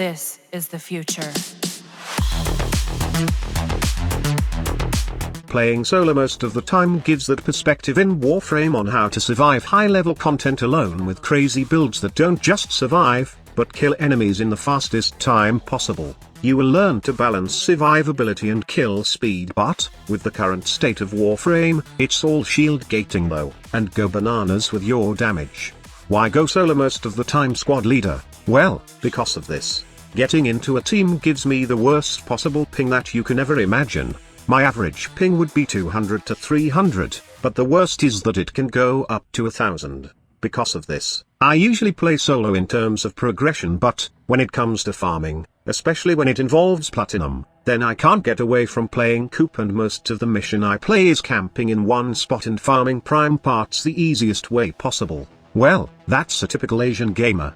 This is the future. Playing solo most of the time gives that perspective in Warframe on how to survive high-level content alone with crazy builds that don't just survive, but kill enemies in the fastest time possible. You will learn to balance survivability and kill speed, but, with the current state of Warframe, it's all shield gating though, and go bananas with your damage. Why go solo most of the time, squad leader? Well, because of this. Getting into a team gives me the worst possible ping that you can ever imagine. My average ping would be 200 to 300, but the worst is that it can go up to 1000. Because of this, I usually play solo in terms of progression, but, when it comes to farming, especially when it involves platinum, then I can't get away from playing Coop, and most of the mission I play is camping in one spot and farming prime parts the easiest way possible. Well, that's a typical Asian gamer.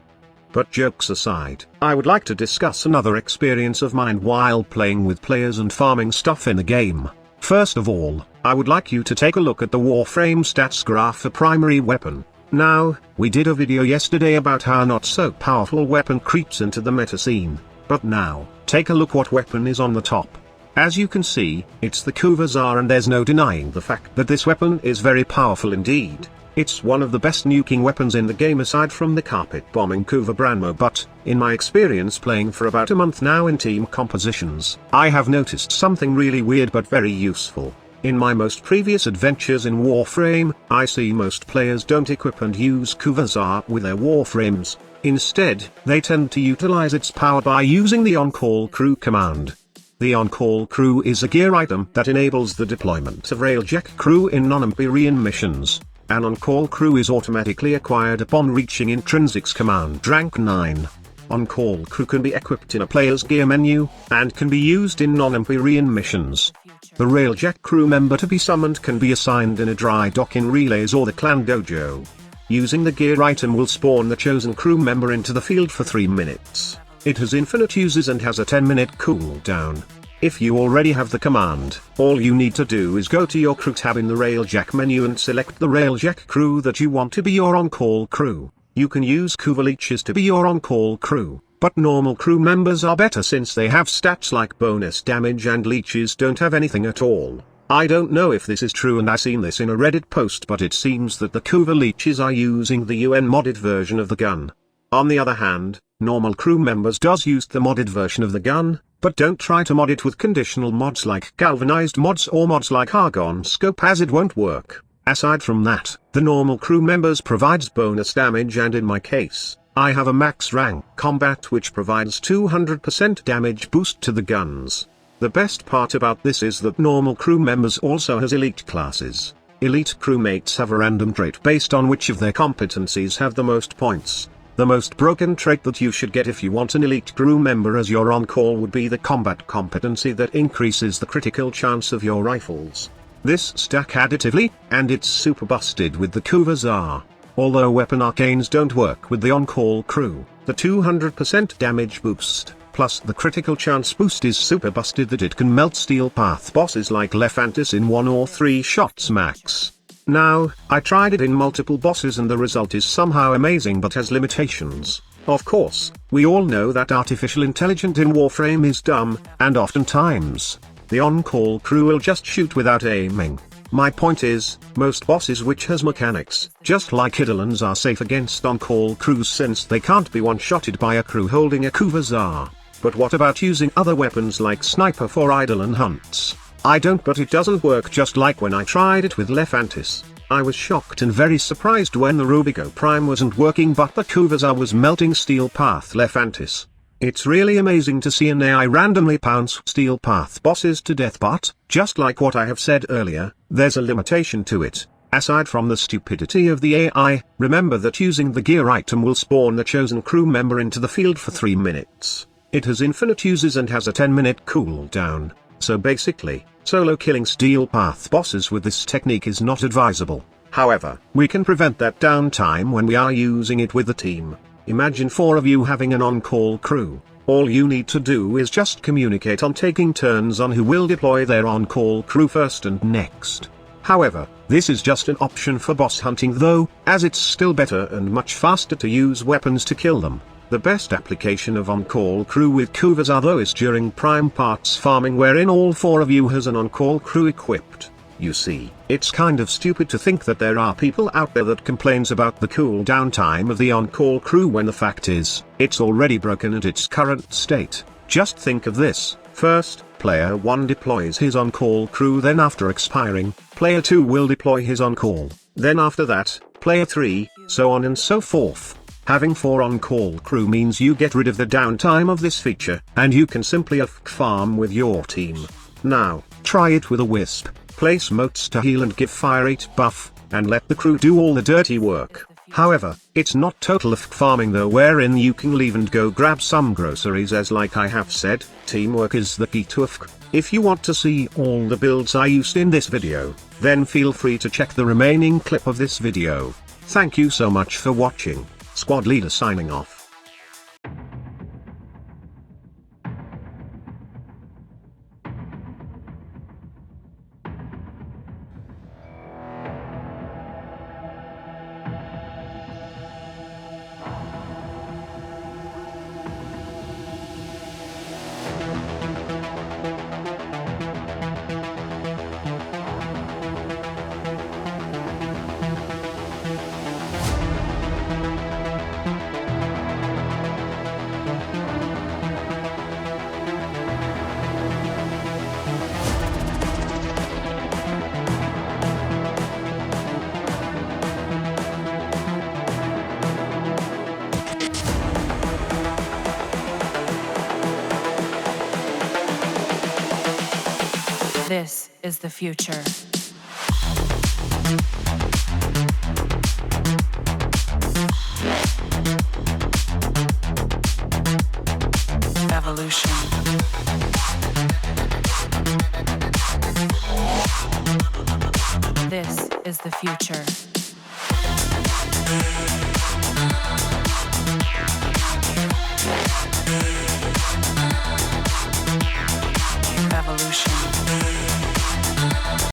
But jokes aside, I would like to discuss another experience of mine while playing with players and farming stuff in the game. First of all, I would like you to take a look at the Warframe stats graph for primary weapon. Now, we did a video yesterday about how not so powerful weapon creeps into the meta scene, but now, take a look what weapon is on the top. As you can see, it's the Kuvazar, and there's no denying the fact that this weapon is very powerful indeed. It's one of the best nuking weapons in the game aside from the carpet bombing Kuvazar, but, in my experience playing for about a month now in team compositions, I have noticed something really weird but very useful. In my most previous adventures in Warframe, I see most players don't equip and use Kuvazar with their Warframes. Instead, they tend to utilize its power by using the on-call crew command. The on-call crew is a gear item that enables the deployment of railjack crew in non-Empyrean missions. An on-call crew is automatically acquired upon reaching Intrinsics command rank 9. On-call crew can be equipped in a player's gear menu, and can be used in non-Empyrean missions. The railjack crew member to be summoned can be assigned in a dry dock in relays or the clan dojo. Using the gear item will spawn the chosen crew member into the field for 3 minutes. It has infinite uses and has a 10-minute cooldown. If you already have the command, all you need to do is go to your crew tab in the railjack menu and select the railjack crew that you want to be your on-call crew. You can use Kuvazar leeches to be your on-call crew, but normal crew members are better since they have stats like bonus damage and leeches don't have anything at all. I don't know if this is true, and I seen this in a Reddit post, but it seems that the Kuvazar leeches are using the UN modded version of the gun. On the other hand, normal crew members does use the modded version of the gun, but don't try to mod it with conditional mods like galvanized mods or mods like argon scope, as it won't work. Aside from that, the normal crew members provides bonus damage, and in my case, I have a max rank combat which provides 200% damage boost to the guns. The best part about this is that normal crew members also has elite classes. Elite crewmates have a random trait based on which of their competencies have the most points. The most broken trait that you should get if you want an elite crew member as your on-call would be the combat competency that increases the critical chance of your rifles. This stack additively, and it's super busted with the Kuvazar. Although weapon arcanes don't work with the on-call crew, the 200% damage boost, plus the critical chance boost is super busted that it can melt steel path bosses like Lephantis in 1 or 3 shots max. Now, I tried it in multiple bosses and the result is somehow amazing but has limitations. Of course, we all know that artificial intelligence in Warframe is dumb, and oftentimes, the on-call crew will just shoot without aiming. My point is, most bosses which has mechanics, just like Eidolons, are safe against on-call crews since they can't be one-shotted by a crew holding a Kuvazar. But what about using other weapons like sniper for Eidolon hunts? I don't, but it doesn't work, just like when I tried it with Lephantis. I was shocked and very surprised when the Rubigo Prime wasn't working but the Kuvazar was melting steel path Lephantis. It's really amazing to see an AI randomly pounce steel path bosses to death, but, just like what I have said earlier, there's a limitation to it. Aside from the stupidity of the AI, remember that using the gear item will spawn the chosen crew member into the field for 3 minutes. It has infinite uses and has a 10-minute cooldown. So basically, solo killing steel path bosses with this technique is not advisable. However, we can prevent that downtime when we are using it with the team. Imagine 4 of you having an on-call crew. All you need to do is just communicate on taking turns on who will deploy their on-call crew first and next. However, this is just an option for boss hunting though, as it's still better and much faster to use weapons to kill them. The best application of on-call crew with Kuvazar though is during prime parts farming, wherein all 4 of you has an on-call crew equipped. You see, it's kind of stupid to think that there are people out there that complains about the cooldown time of the on-call crew when the fact is, it's already broken at its current state. Just think of this. First, player 1 deploys his on-call crew, then after expiring, player 2 will deploy his on-call, then after that, player 3, so on and so forth. Having 4 on-call crew means you get rid of the downtime of this feature, and you can simply farm with your team. Now, try it with a Wisp. Place motes to heal and give fire rate buff, and let the crew do all the dirty work. However, it's not total farming though, wherein you can leave and go grab some groceries, as like I have said, teamwork is the key to AFK. If you want to see all the builds I used in this video, then feel free to check the remaining clip of this video. Thank you so much for watching. Squad Leader signing off. This is the future. Evolution. This is the future.